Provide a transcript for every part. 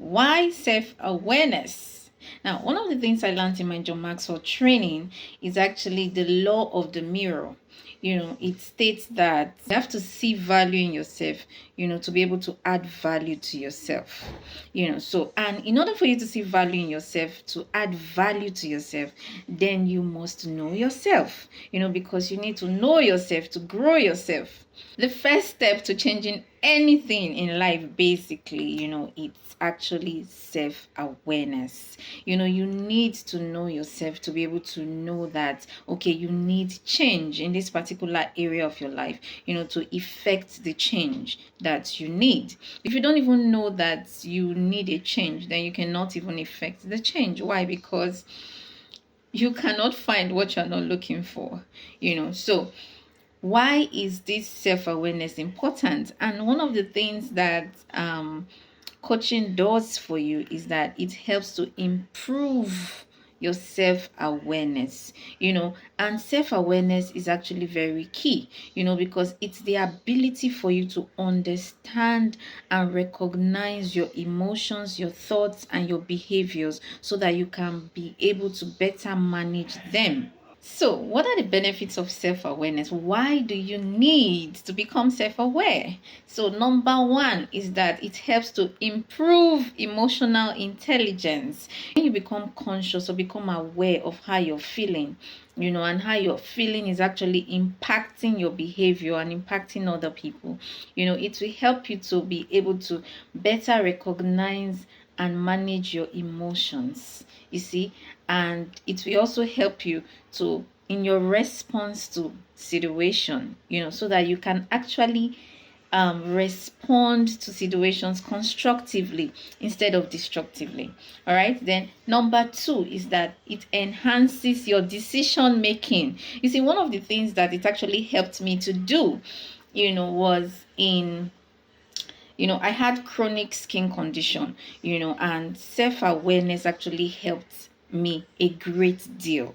Why self-awareness? Now, one of the things I learned in my John Maxwell training is actually the law of the mirror. It states that you have to see value in yourself, to be able to add value to yourself. And in order for you to see value in yourself, to add value to yourself, then you must know yourself, because you need to know yourself to grow yourself. The first step to changing anything in life, basically, it's actually self-awareness. You need to know yourself to be able to know that, okay, you need change in this particular area of your life, to effect the change that you need. If you don't even know that you need a change, then you cannot even effect the change. Why? Because you cannot find what you're not looking for. So why is this self-awareness important? And one of the things that coaching does for you is that it helps to improve your self-awareness, and self-awareness is actually very key, because it's the ability for you to understand and recognize your emotions, your thoughts, and your behaviors so that you can be able to better manage them. So, what are the benefits of self-awareness? Why do you need to become self-aware? So, number one is that it helps to improve emotional intelligence. When you become conscious or become aware of how you're feeling, and how your feeling is actually impacting your behavior and impacting other people, it will help you to be able to better recognize and manage your emotions, you see, and it will also help you to in your response to situation, so that you can actually respond to situations constructively instead of destructively. All right, then number two is that it enhances your decision making. You see, one of the things that it actually helped me to do, was I had chronic skin condition, and self-awareness actually helped me a great deal.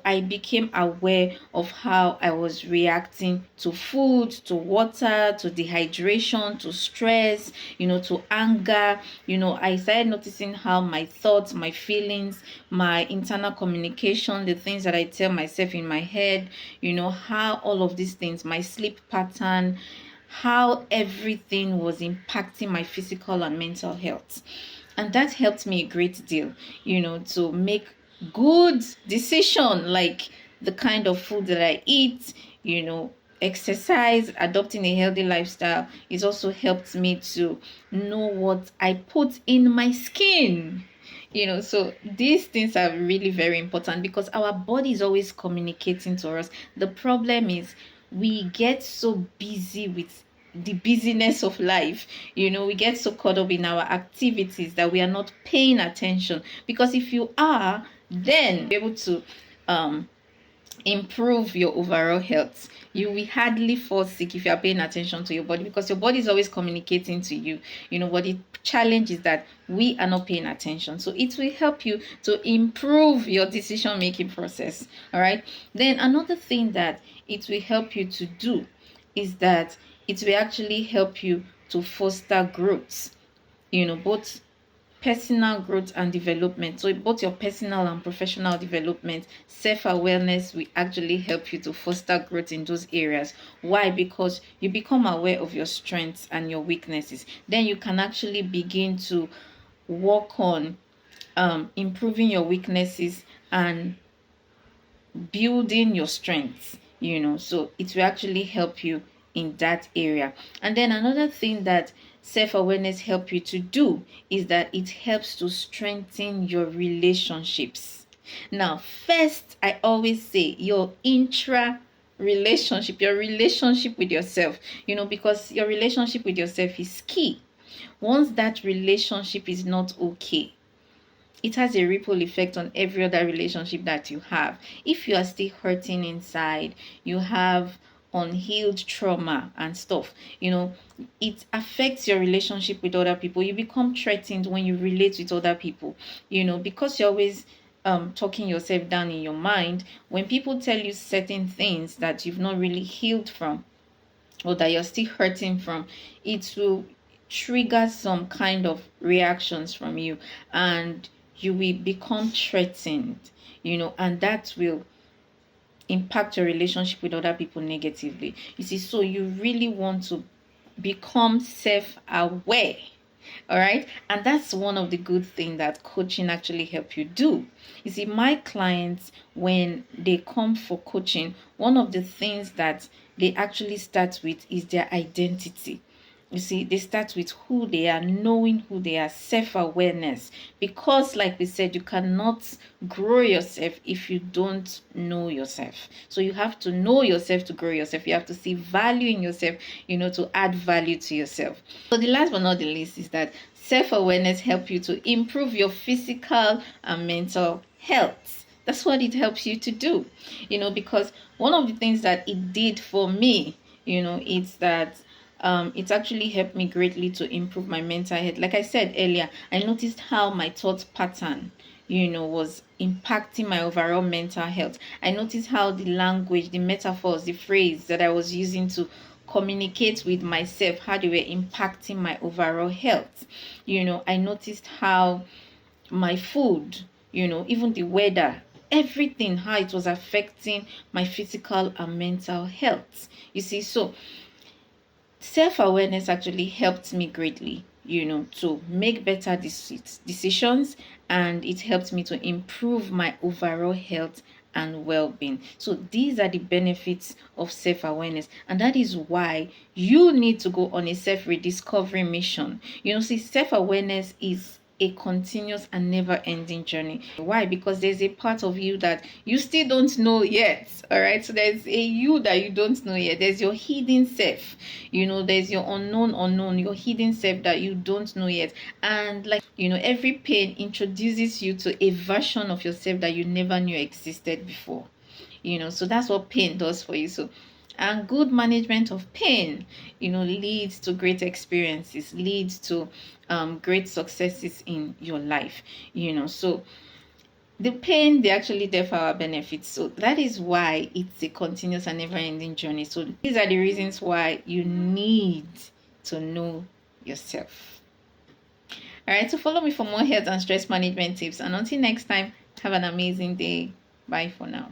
I became aware of how I was reacting to food, to water, to dehydration, to stress, to anger. I started noticing how my thoughts, my feelings, my internal communication, the things that I tell myself in my head, how all of these things, my sleep pattern, how everything was impacting my physical and mental health. And that helped me a great deal, to make good decision, like the kind of food that I eat, exercise, adopting a healthy lifestyle. It also helped me to know what I put in my skin. So these things are really very important because our body is always communicating to us. The problem is we get so busy with the busyness of life. We get so caught up in our activities that we are not paying attention, because if you are, then you're able to improve your overall health. You will hardly fall sick if you are paying attention to your body, because your body is always communicating to you. But the challenge is that we are not paying attention. So it will help you to improve your decision making process. All right, then another thing that it will help you to do is that it will actually help you to foster growth, both personal growth and development. So both your personal and professional development, self-awareness will actually help you to foster growth in those areas. Why? Because you become aware of your strengths and your weaknesses. Then you can actually begin to work on improving your weaknesses and building your strengths. So it will actually help you in that area. And then another thing that self-awareness help you to do is that it helps to strengthen your relationships. Now, first, I always say your relationship, your relationship with yourself, because your relationship with yourself is key. Once that relationship is not okay, it has a ripple effect on every other relationship that you have. If you are still hurting inside, you have unhealed trauma and stuff, it affects your relationship with other people. You become threatened when you relate with other people, because you're always talking yourself down in your mind. When people tell you certain things that you've not really healed from, or that you're still hurting from, it will trigger some kind of reactions from you, and you will become threatened, and that will impact your relationship with other people negatively. You see, so you really want to become self-aware. All right, and that's one of the good things that coaching actually help you do. You see, my clients, when they come for coaching, one of the things that they actually start with is their identity. You see, they start with who they are, knowing who they are, self-awareness. Because, like we said, you cannot grow yourself if you don't know yourself. So you have to know yourself to grow yourself. You have to see value in yourself, to add value to yourself. So the last but not the least is that self-awareness helps you to improve your physical and mental health. That's what it helps you to do, because one of the things that it did for me, it's that it's actually helped me greatly to improve my mental health. Like I said earlier, I noticed how my thought pattern, was impacting my overall mental health. I noticed how the language, the metaphors, the phrase that I was using to communicate with myself, how they were impacting my overall health. I noticed how my food, even the weather, everything, how it was affecting my physical and mental health. You see, so self-awareness actually helped me greatly, to make better decisions, and it helped me to improve my overall health and well-being. So these are the benefits of self-awareness, and that is why you need to go on a self-rediscovery mission. See, self-awareness is a continuous and never-ending journey. Why? Because there's a part of you that you still don't know yet. All right, so there's a you that you don't know yet. There's your hidden self, there's your unknown, your hidden self that you don't know yet. And like, every pain introduces you to a version of yourself that you never knew existed before. So that's what pain does for you. So, and good management of pain, leads to great experiences, leads to great successes in your life. So the pain, they actually there for our benefits. So that is why it's a continuous and never-ending journey. So these are the reasons why you need to know yourself. All right, so follow me for more health and stress management tips, and until next time, have an amazing day. Bye for now.